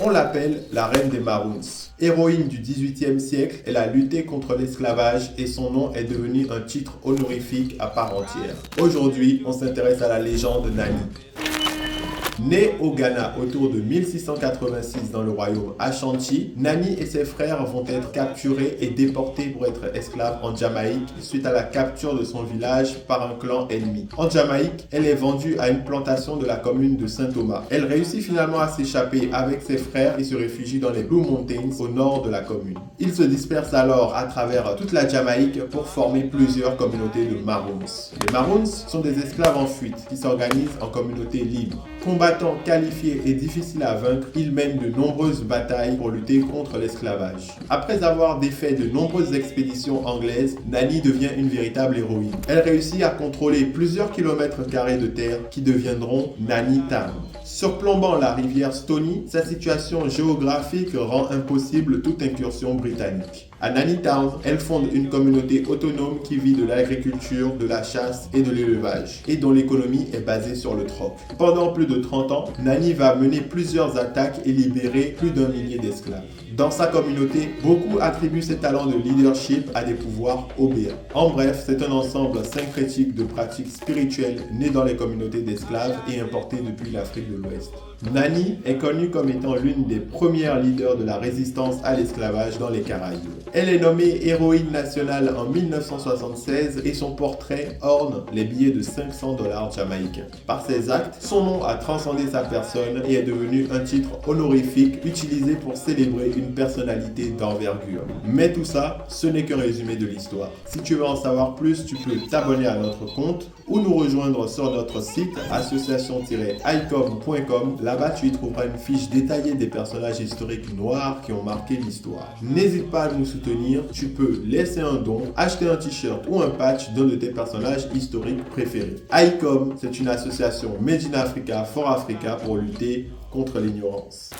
On l'appelle la reine des Maroons. Héroïne du XVIIIe siècle, elle a lutté contre l'esclavage et son nom est devenu un titre honorifique à part entière. Aujourd'hui, on s'intéresse à la légende Nani. Née au Ghana autour de 1686 dans le royaume Ashanti, Nani et ses frères vont être capturés et déportés pour être esclaves en Jamaïque suite à la capture de son village par un clan ennemi. En Jamaïque, elle est vendue à une plantation de la commune de Saint-Thomas. Elle réussit finalement à s'échapper avec ses frères et se réfugie dans les Blue Mountains au nord de la commune. Ils se dispersent alors à travers toute la Jamaïque pour former plusieurs communautés de Maroons. Les Maroons sont des esclaves en fuite qui s'organisent en communautés libres. Combattants qualifiés et difficiles à vaincre, ils mènent de nombreuses batailles pour lutter contre l'esclavage. Après avoir défait de nombreuses expéditions anglaises, Nani devient une véritable héroïne. Elle réussit à contrôler plusieurs kilomètres carrés de terre qui deviendront Nani Town. Surplombant la rivière Stony, sa situation géographique rend impossible toute incursion britannique. À Nani Town, elle fonde une communauté autonome qui vit de l'agriculture, de la chasse et de l'élevage, et dont l'économie est basée sur le troc. Pendant plus de 30 ans, Nani va mener plusieurs attaques et libérer plus d'1 millier d'esclaves. Dans sa communauté, beaucoup attribuent ses talents de leadership à des pouvoirs obéants. En bref, c'est un ensemble syncrétique de pratiques spirituelles nées dans les communautés d'esclaves et importées depuis l'Afrique de l'Ouest. Nani est connue comme étant l'une des premières leaders de la résistance à l'esclavage dans les Caraïbes. Elle est nommée héroïne nationale en 1976 et son portrait orne les billets de 500 $ jamaïcains. Par ses actes, son nom a transcendé sa personne et est devenu un titre honorifique utilisé pour célébrer une personnalité d'envergure. Mais tout ça, ce n'est qu'un résumé de l'histoire. Si tu veux en savoir plus, tu peux t'abonner à notre compte ou nous rejoindre sur notre site association-icom.com. Là-bas, tu y trouveras une fiche détaillée des personnages historiques noirs qui ont marqué l'histoire. N'hésite pas à nous soutenir, tu peux laisser un don, acheter un t-shirt ou un patch d'un de tes personnages historiques préférés. ICOM, c'est une association Made in Africa for Africa pour lutter contre l'ignorance.